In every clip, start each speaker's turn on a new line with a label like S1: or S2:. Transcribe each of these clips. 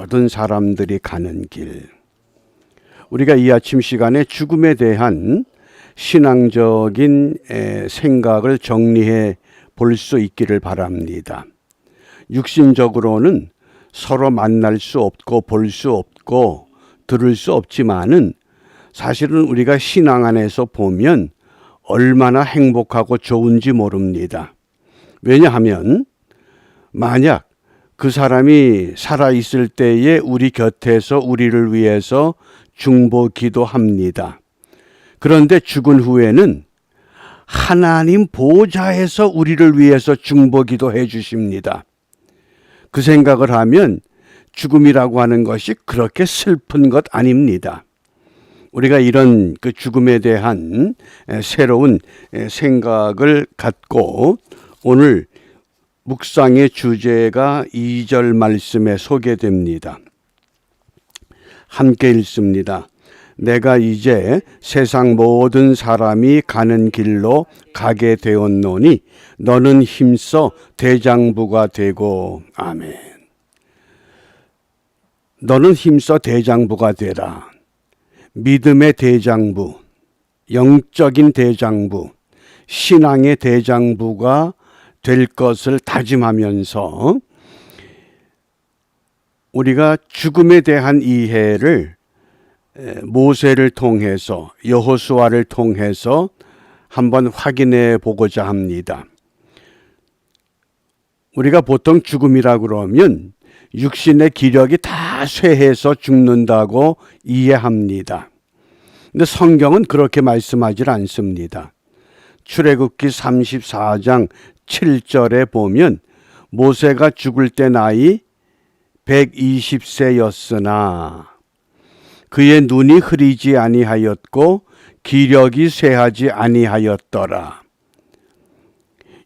S1: 모든 사람들이 가는 길. 우리가 이 아침 시간에 죽음에 대한 신앙적인 생각을 정리해 볼 수 있기를 바랍니다. 육신적으로는 서로 만날 수 없고 볼 수 없고 들을 수 없지만은 사실은 우리가 신앙 안에서 보면 얼마나 행복하고 좋은지 모릅니다. 왜냐하면 만약 그 사람이 살아있을 때에 우리 곁에서 우리를 위해서 중보 기도합니다. 그런데 죽은 후에는 하나님 보좌에서 우리를 위해서 중보 기도해 주십니다. 그 생각을 하면 죽음이라고 하는 것이 그렇게 슬픈 것 아닙니다. 우리가 이런 그 죽음에 대한 새로운 생각을 갖고 오늘 묵상의 주제가 2절 말씀에 소개됩니다. 함께 읽습니다. 내가 이제 세상 모든 사람이 가는 길로 가게 되었노니 너는 힘써 대장부가 되고. 아멘. 너는 힘써 대장부가 되라. 믿음의 대장부, 영적인 대장부, 신앙의 대장부가 될 것을 다짐하면서 우리가 죽음에 대한 이해를 모세를 통해서 여호수아를 통해서 한번 확인해 보고자 합니다. 우리가 보통 죽음이라고 그러면 육신의 기력이 다 쇠해서 죽는다고 이해합니다. 근데 성경은 그렇게 말씀하지 않습니다. 출애굽기 34장 7절에 보면 모세가 죽을 때 나이 120세였으나 그의 눈이 흐리지 아니하였고 기력이 쇠하지 아니하였더라.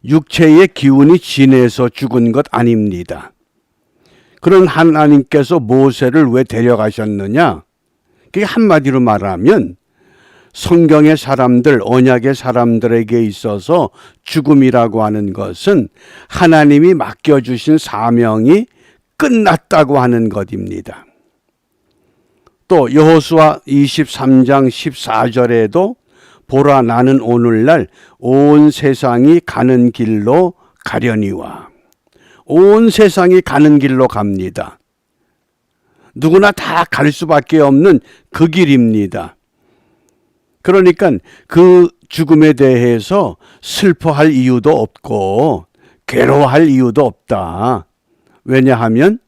S1: 육체의 기운이 진해서 죽은 것 아닙니다. 그런 하나님께서 모세를 왜 데려가셨느냐? 그게 한마디로 말하면 성경의 사람들, 언약의 사람들에게 있어서 죽음이라고 하는 것은 하나님이 맡겨주신 사명이 끝났다고 하는 것입니다. 또 여호수아 23장 14절에도 보라 나는 오늘날 온 세상이 가는 길로 가려니와. 온 세상이 가는 길로 갑니다. 누구나 다 갈 수밖에 없는 그 길입니다. 그러니까 그 죽음에 대해서 슬퍼할 이유도 없고 괴로워할 이유도 없다. 왜냐하면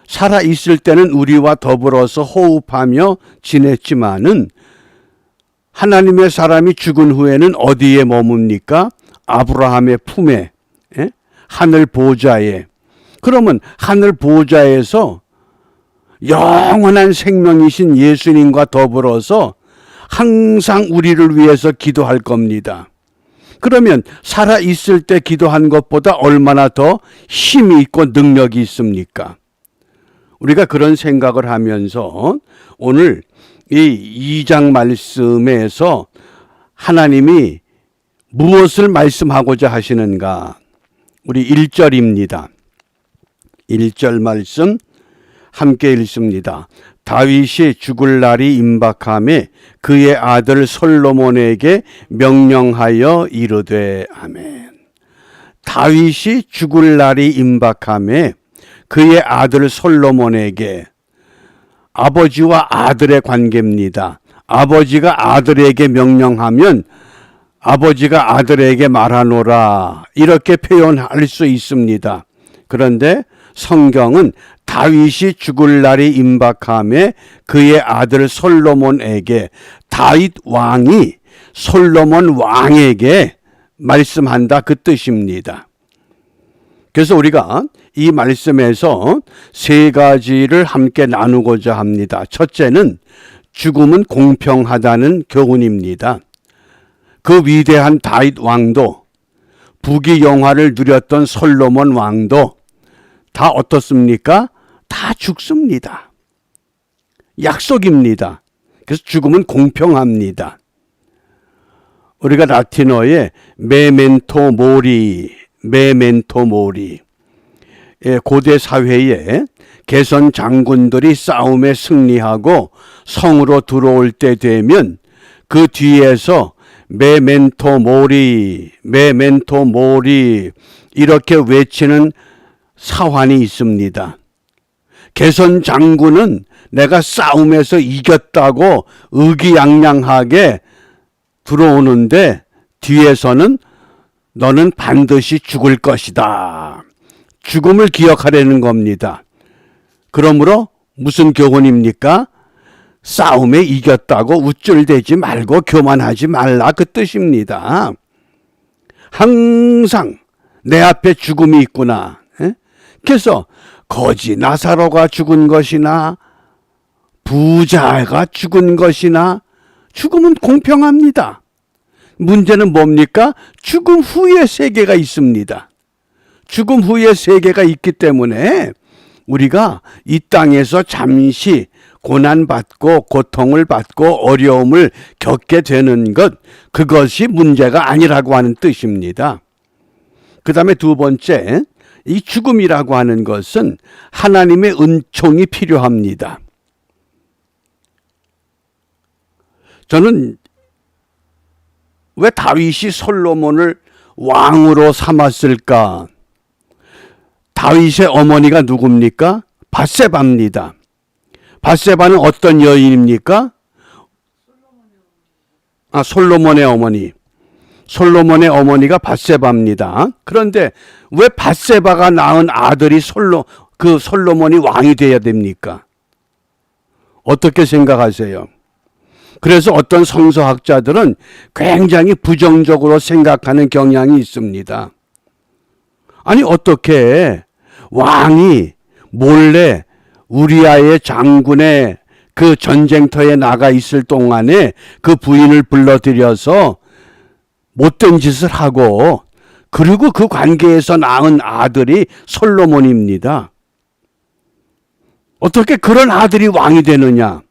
S1: 살아있을 때는 우리와 더불어서 호흡하며 지냈지만은 하나님의 사람이 죽은 후에는 어디에 머뭅니까? 아브라함의 품에, 하늘 보좌에. 그러면 하늘 보좌에서 영원한 생명이신 예수님과 더불어서 항상 우리를 위해서 기도할 겁니다. 그러면 살아있을 때 기도한 것보다 얼마나 더 힘이 있고 능력이 있습니까? 우리가 그런 생각을 하면서 오늘 이 2장 말씀에서 하나님이 무엇을 말씀하고자 하시는가? 우리 1절입니다. 1절 말씀 함께 읽습니다. 다윗이 죽을 날이 임박하매 그의 아들 솔로몬에게 명령하여 이르되. 아멘. 다윗이 죽을 날이 임박하매 그의 아들 솔로몬에게. 아버지와 아들의 관계입니다. 아버지가 아들에게 명령하면 아버지가 아들에게 말하노라 이렇게 표현할 수 있습니다. 그런데 성경은 다윗이 죽을 날이 임박하매 그의 아들 솔로몬에게, 다윗 왕이 솔로몬 왕에게 말씀한다 그 뜻입니다. 그래서 우리가 이 말씀에서 세 가지를 함께 나누고자 합니다. 첫째는 죽음은 공평하다는 교훈입니다. 그 위대한 다윗 왕도, 부귀영화를 누렸던 솔로몬 왕도 다 어떻습니까? 다 죽습니다. 약속입니다. 그래서 죽음은 공평합니다. 우리가 라틴어에 메멘토 모리, 고대 사회에 게선 장군들이 싸움에 승리하고 성으로 들어올 때 되면 그 뒤에서 메멘토 모리, 메멘토 모리 이렇게 외치는 사환이 있습니다. 게선 장군은 내가 싸움에서 이겼다고 의기양양하게 들어오는데 뒤에서는 너는 반드시 죽을 것이다. 죽음을 기억하려는 겁니다. 그러므로 무슨 교훈입니까? 싸움에 이겼다고 우쭐대지 말고 교만하지 말라 그 뜻입니다. 항상 내 앞에 죽음이 있구나. 그래서 거지 나사로가 죽은 것이나 부자가 죽은 것이나 죽음은 공평합니다. 문제는 뭡니까? 죽음 후에 세계가 있습니다. 죽음 후에 세계가 있기 때문에 우리가 이 땅에서 잠시 고난받고 고통을 받고 어려움을 겪게 되는 것, 그것이 문제가 아니라고 하는 뜻입니다. 그 다음에 두 번째, 이 죽음이라고 하는 것은 하나님의 은총이 필요합니다. 저는 왜 다윗이 솔로몬을 왕으로 삼았을까? 다윗의 어머니가 누굽니까? 밧세바입니다. 밧세바는 어떤 여인입니까? 솔로몬의 어머니. 솔로몬의 어머니가 밧세바입니다. 그런데 왜 밧세바가 낳은 아들이 솔로몬이 왕이 돼야 됩니까? 어떻게 생각하세요? 그래서 어떤 성서학자들은 굉장히 부정적으로 생각하는 경향이 있습니다. 아니 어떻게 왕이 몰래 우리아의 장군의 그 전쟁터에 나가 있을 동안에 그 부인을 불러들여서 못된 짓을 하고 그리고 그 관계에서 낳은 아들이 솔로몬입니다. 어떻게 그런 아들이 왕이 되느냐?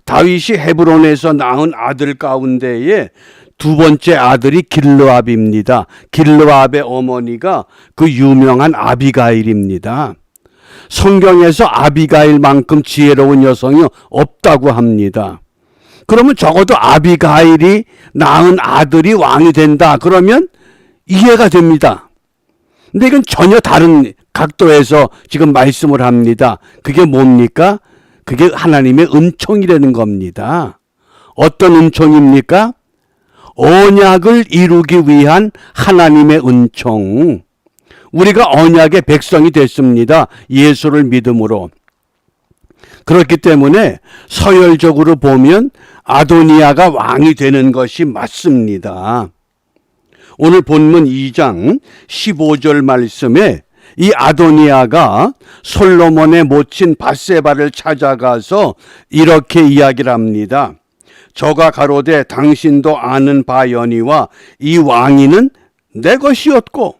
S1: 다윗이 헤브론에서 낳은 아들 가운데에 두 번째 아들이 길르압입니다. 길르압의 어머니가 그 유명한 아비가일입니다. 성경에서 아비가일만큼 지혜로운 여성이 없다고 합니다. 그러면 적어도 아비가일이 낳은 아들이 왕이 된다. 그러면 이해가 됩니다. 근데 이건 전혀 다른 각도에서 지금 말씀을 합니다. 그게 뭡니까? 그게 하나님의 은총이라는 겁니다. 어떤 은총입니까? 언약을 이루기 위한 하나님의 은총. 우리가 언약의 백성이 됐습니다. 예수를 믿음으로. 그렇기 때문에 서열적으로 보면 아도니아가 왕이 되는 것이 맞습니다. 오늘 본문 2장 15절 말씀에 이 아도니아가 솔로몬의 모친 밧세바를 찾아가서 이렇게 이야기를 합니다. 저가 가로되 당신도 아는 바여니와 이 왕위는 내 것이었고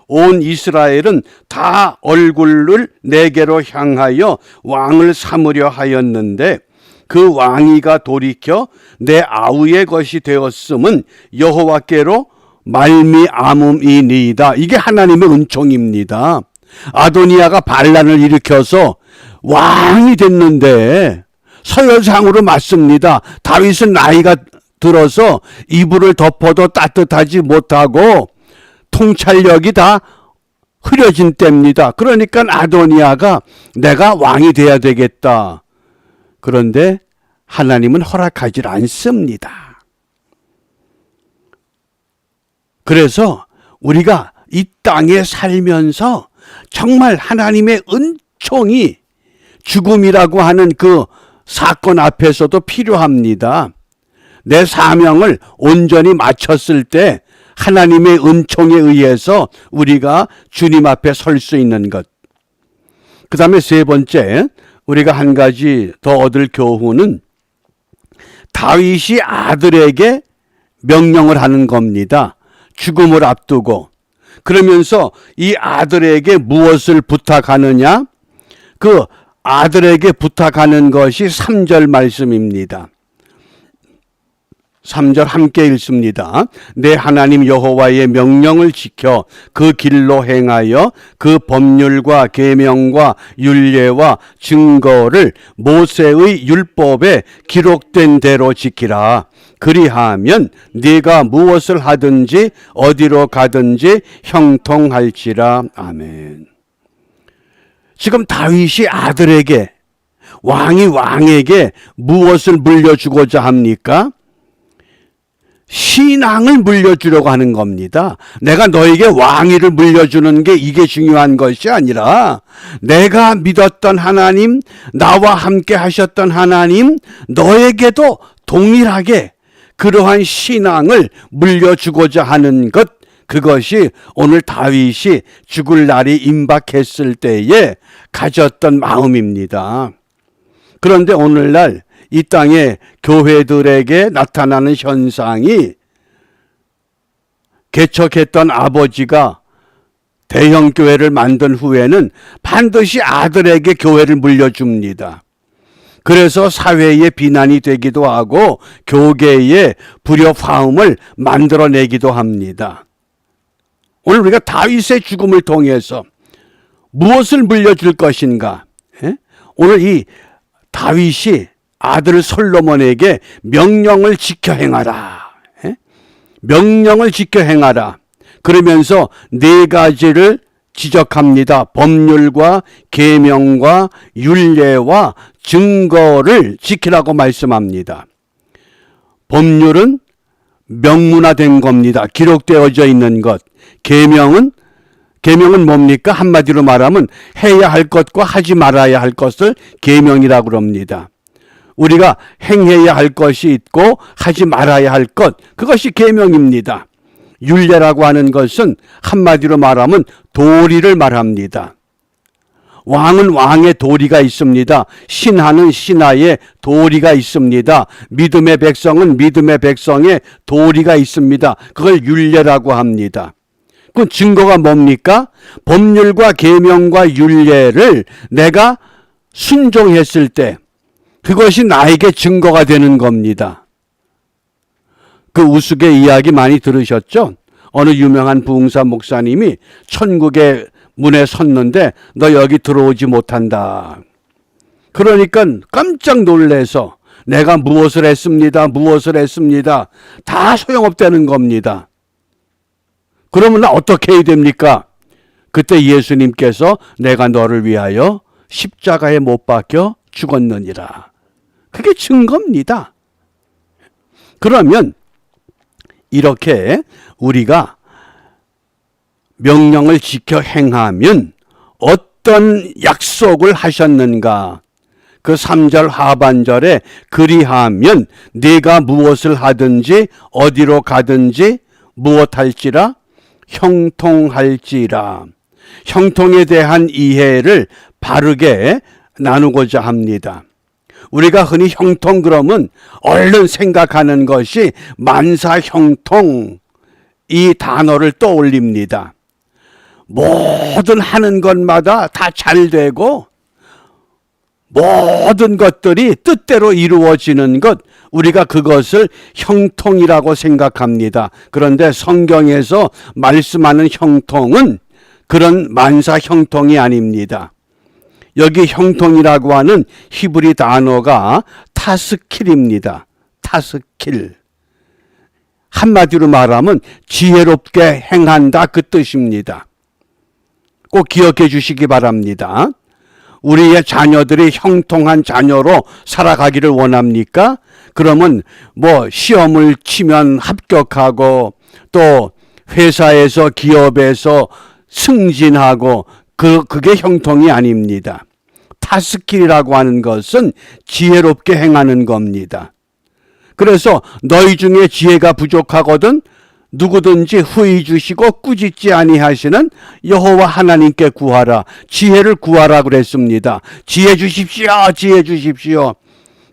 S1: 온 이스라엘은 다 얼굴을 내게로 향하여 왕을 삼으려 하였는데 그 왕위가 돌이켜 내 아우의 것이 되었음은 여호와께로 말미암음이니이다. 이게 하나님의 은총입니다. 아도니아가 반란을 일으켜서 왕이 됐는데 서열상으로 맞습니다. 다윗은 나이가 들어서 이불을 덮어도 따뜻하지 못하고 통찰력이 다 흐려진 때입니다. 그러니까 아도니아가 내가 왕이 돼야 되겠다. 그런데 하나님은 허락하지 않습니다. 그래서 우리가 이 땅에 살면서 정말 하나님의 은총이 죽음이라고 하는 그 사건 앞에서도 필요합니다. 내 사명을 온전히 마쳤을 때 하나님의 은총에 의해서 우리가 주님 앞에 설 수 있는 것. 그 다음에 세 번째, 우리가 한 가지 더 얻을 교훈은 다윗이 아들에게 명령을 하는 겁니다. 죽음을 앞두고. 그러면서 이 아들에게 무엇을 부탁하느냐? 그 아들에게 부탁하는 것이 3절 말씀입니다. 3절 함께 읽습니다. 내 하나님 여호와의 명령을 지켜 그 길로 행하여 그 법률과 계명과 율례와 증거를 모세의 율법에 기록된 대로 지키라. 그리하면 네가 무엇을 하든지 어디로 가든지 형통할지라. 아멘. 지금 다윗이 아들에게, 왕에게 무엇을 물려주고자 합니까? 신앙을 물려주려고 하는 겁니다. 내가 너에게 왕위를 물려주는 게 이게 중요한 것이 아니라 내가 믿었던 하나님, 나와 함께 하셨던 하나님, 너에게도 동일하게 그러한 신앙을 물려주고자 하는 것, 그것이 오늘 다윗이 죽을 날이 임박했을 때에 가졌던 마음입니다. 그런데 오늘날 이 땅의 교회들에게 나타나는 현상이, 개척했던 아버지가 대형 교회를 만든 후에는 반드시 아들에게 교회를 물려줍니다. 그래서 사회의 비난이 되기도 하고 교계의 불협화음을 만들어내기도 합니다. 오늘 우리가 다윗의 죽음을 통해서 무엇을 물려줄 것인가? 오늘 이 다윗이 아들 솔로몬에게 명령을 지켜 행하라. 명령을 지켜 행하라. 그러면서 네 가지를 지적합니다. 법률과 계명과 율례와 증거를 지키라고 말씀합니다. 법률은 명문화된 겁니다. 기록되어져 있는 것. 계명은 뭡니까? 한마디로 말하면 해야 할 것과 하지 말아야 할 것을 계명이라고 합니다. 우리가 행해야 할 것이 있고 하지 말아야 할 것, 그것이 계명입니다. 율례라고 하는 것은 한마디로 말하면 도리를 말합니다. 왕은 왕의 도리가 있습니다. 신하는 신하의 도리가 있습니다. 믿음의 백성은 믿음의 백성의 도리가 있습니다. 그걸 율례라고 합니다. 그 증거가 뭡니까? 법률과 계명과 율례를 내가 순종했을 때 그것이 나에게 증거가 되는 겁니다. 그 우스갯 이야기 많이 들으셨죠? 어느 유명한 부흥사 목사님이 천국의 문에 섰는데 너 여기 들어오지 못한다. 그러니까 깜짝 놀래서 내가 무엇을 했습니다. 다 소용없다는 겁니다. 그러면 나 어떻게 해야 됩니까? 그때 예수님께서 내가 너를 위하여 십자가에 못 박혀 죽었느니라. 그게 증거입니다. 그러면 이렇게 우리가 명령을 지켜 행하면 어떤 약속을 하셨는가? 그 3절 하반절에 그리하면 네가 무엇을 하든지 어디로 가든지 무엇할지라 형통할지라. 형통에 대한 이해를 바르게 나누고자 합니다. 우리가 흔히 형통 그러면 얼른 생각하는 것이 만사형통, 이 단어를 떠올립니다. 모든 하는 것마다 다 잘 되고 모든 것들이 뜻대로 이루어지는 것, 우리가 그것을 형통이라고 생각합니다. 그런데 성경에서 말씀하는 형통은 그런 만사 형통이 아닙니다. 여기 형통이라고 하는 히브리 단어가 타스킬입니다. 타스킬. 한마디로 말하면 지혜롭게 행한다, 그 뜻입니다. 꼭 기억해 주시기 바랍니다. 우리의 자녀들이 형통한 자녀로 살아가기를 원합니까? 그러면 시험을 치면 합격하고 또 회사에서 기업에서 승진하고 그게 형통이 아닙니다. 타스킬이라고 하는 것은 지혜롭게 행하는 겁니다. 그래서 너희 중에 지혜가 부족하거든 누구든지 후히 주시고 꾸짖지 아니하시는 여호와 하나님께 구하라. 지혜를 구하라 그랬습니다. 지혜 주십시오. 지혜 주십시오.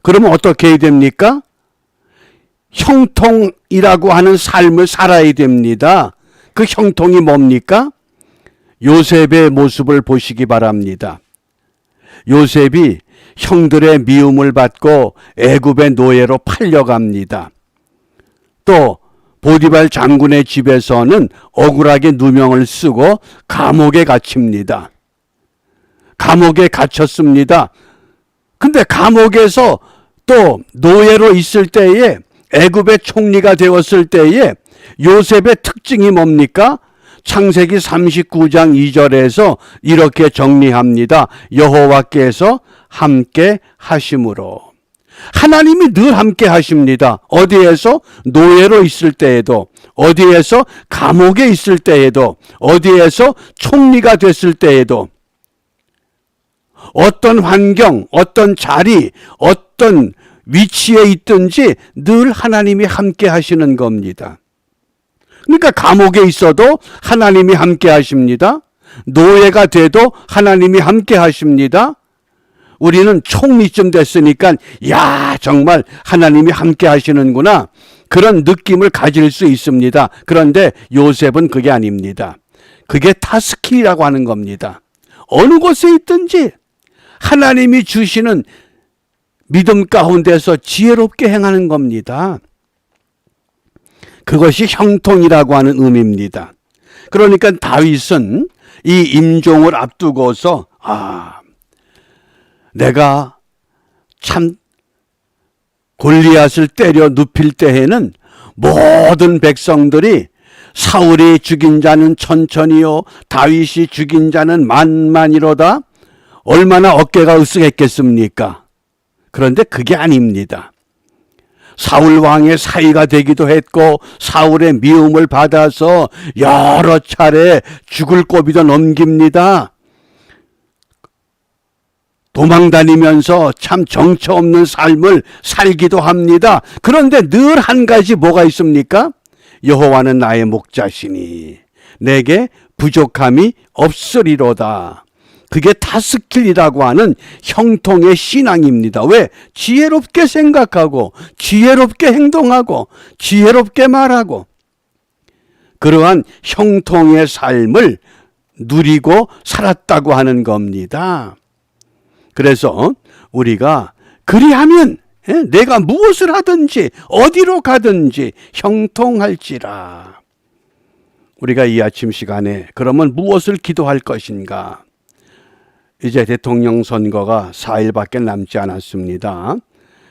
S1: 그러면 어떻게 해야 됩니까? 형통이라고 하는 삶을 살아야 됩니다. 그 형통이 뭡니까? 요셉의 모습을 보시기 바랍니다. 요셉이 형들의 미움을 받고 애굽의 노예로 팔려갑니다. 또 보디발 장군의 집에서는 억울하게 누명을 쓰고 감옥에 갇힙니다. 감옥에 갇혔습니다. 근데 감옥에서 또 노예로 있을 때에, 애굽의 총리가 되었을 때에 요셉의 특징이 뭡니까? 창세기 39장 2절에서 이렇게 정리합니다. 여호와께서 함께 하심으로. 하나님이 늘 함께 하십니다. 어디에서? 노예로 있을 때에도, 어디에서? 감옥에 있을 때에도, 어디에서? 총리가 됐을 때에도. 어떤 환경, 어떤 자리, 어떤 위치에 있든지 늘 하나님이 함께 하시는 겁니다. 그러니까 감옥에 있어도 하나님이 함께 하십니다. 노예가 돼도 하나님이 함께 하십니다. 우리는 총리쯤 됐으니까 야, 정말 하나님이 함께 하시는구나, 그런 느낌을 가질 수 있습니다. 그런데 요셉은 그게 아닙니다. 그게 타스킬이라고 하는 겁니다. 어느 곳에 있든지 하나님이 주시는 믿음 가운데서 지혜롭게 행하는 겁니다. 그것이 형통이라고 하는 의미입니다. 그러니까 다윗은 이 임종을 앞두고서 내가 참 골리앗을 때려 눕힐 때에는 모든 백성들이 사울이 죽인 자는 천천히요 다윗이 죽인 자는 만만이로다, 얼마나 어깨가 으쓱했겠습니까? 그런데 그게 아닙니다. 사울 왕의 사위가 되기도 했고 사울의 미움을 받아서 여러 차례 죽을 고비도 넘깁니다. 도망다니면서 참 정처 없는 삶을 살기도 합니다. 그런데 늘 한 가지 뭐가 있습니까? 여호와는 나의 목자시니 내게 부족함이 없으리로다. 그게 타스킬이라고 하는 형통의 신앙입니다. 왜? 지혜롭게 생각하고 지혜롭게 행동하고 지혜롭게 말하고 그러한 형통의 삶을 누리고 살았다고 하는 겁니다. 그래서 우리가 그리하면 내가 무엇을 하든지 어디로 가든지 형통할지라. 우리가 이 아침 시간에 그러면 무엇을 기도할 것인가? 이제 대통령 선거가 4일밖에 남지 않았습니다.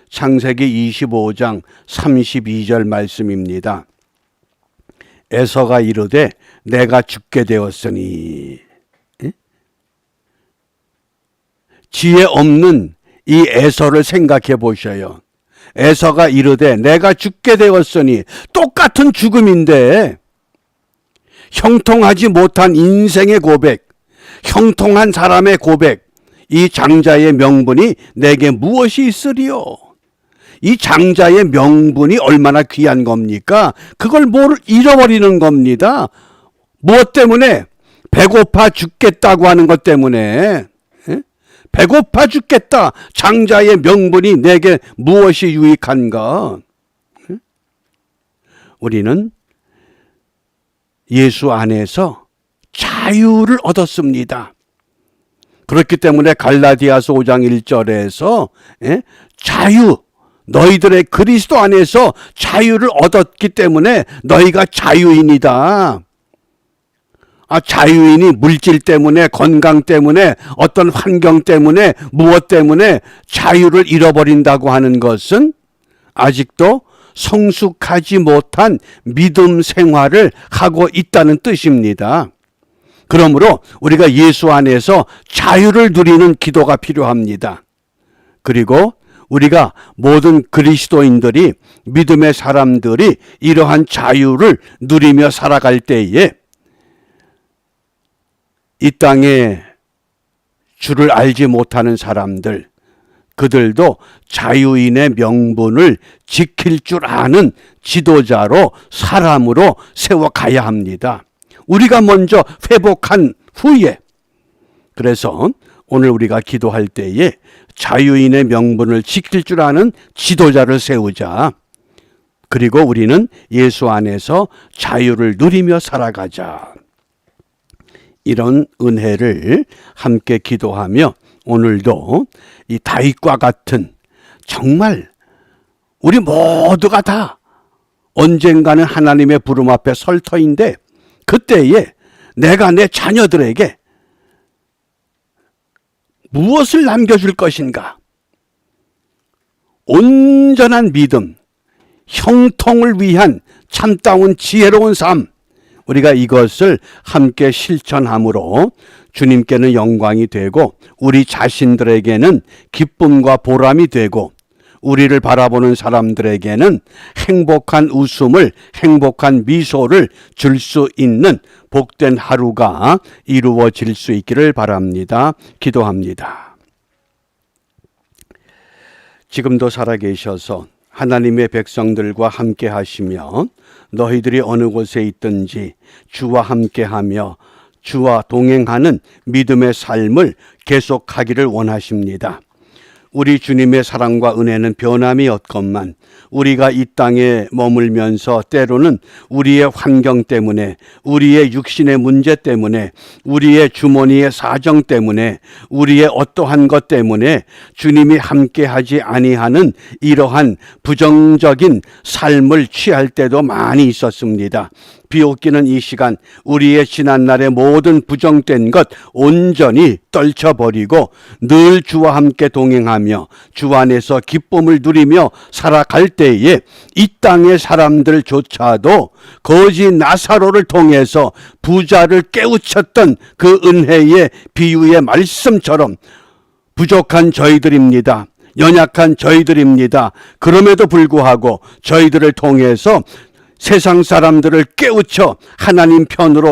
S1: 창세기 25장 32절 말씀입니다. 에서가 이르되 내가 죽게 되었으니. 지혜 없는 이 에서를 생각해 보셔요. 에서가 이르되 내가 죽게 되었으니, 똑같은 죽음인데 형통하지 못한 인생의 고백, 형통한 사람의 고백, 이 장자의 명분이 내게 무엇이 있으리요? 이 장자의 명분이 얼마나 귀한 겁니까? 그걸 잃어버리는 겁니다. 무엇 때문에? 배고파 죽겠다고 하는 것 때문에. 배고파 죽겠다. 장자의 명분이 내게 무엇이 유익한가? 우리는 예수 안에서 자유를 얻었습니다. 그렇기 때문에 갈라디아서 5장 1절에서 자유, 너희들의 그리스도 안에서 자유를 얻었기 때문에 너희가 자유인이다. 자유인이 물질 때문에, 건강 때문에, 어떤 환경 때문에, 무엇 때문에 자유를 잃어버린다고 하는 것은 아직도 성숙하지 못한 믿음 생활을 하고 있다는 뜻입니다. 그러므로 우리가 예수 안에서 자유를 누리는 기도가 필요합니다. 그리고 우리가 모든 그리스도인들이, 믿음의 사람들이 이러한 자유를 누리며 살아갈 때에 이 땅에 주를 알지 못하는 사람들, 그들도 자유인의 명분을 지킬 줄 아는 지도자로, 사람으로 세워가야 합니다. 우리가 먼저 회복한 후에. 그래서 오늘 우리가 기도할 때에 자유인의 명분을 지킬 줄 아는 지도자를 세우자. 그리고 우리는 예수 안에서 자유를 누리며 살아가자. 이런 은혜를 함께 기도하며 오늘도 이 다윗과 같은, 정말 우리 모두가 다 언젠가는 하나님의 부름 앞에 설 터인데 그때에 내가 내 자녀들에게 무엇을 남겨줄 것인가? 온전한 믿음, 형통을 위한 참다운 지혜로운 삶, 우리가 이것을 함께 실천함으로 주님께는 영광이 되고 우리 자신들에게는 기쁨과 보람이 되고 우리를 바라보는 사람들에게는 행복한 웃음을, 행복한 미소를 줄 수 있는 복된 하루가 이루어질 수 있기를 바랍니다. 기도합니다. 지금도 살아계셔서 하나님의 백성들과 함께 하시며 너희들이 어느 곳에 있든지 주와 함께하며 주와 동행하는 믿음의 삶을 계속하기를 원하십니다. 우리 주님의 사랑과 은혜는 변함이 없건만 우리가 이 땅에 머물면서 때로는 우리의 환경 때문에, 우리의 육신의 문제 때문에, 우리의 주머니의 사정 때문에, 우리의 어떠한 것 때문에 주님이 함께하지 아니하는 이러한 부정적인 삶을 취할 때도 많이 있었습니다. 비옵기는 이 시간 우리의 지난날의 모든 부정된 것 온전히 떨쳐버리고 늘 주와 함께 동행하며 주 안에서 기쁨을 누리며 살아갈 때에 이 땅의 사람들조차도 거지 나사로를 통해서 부자를 깨우쳤던 그 은혜의 비유의 말씀처럼 부족한 저희들입니다. 연약한 저희들입니다. 그럼에도 불구하고 저희들을 통해서 세상 사람들을 깨우쳐 하나님 편으로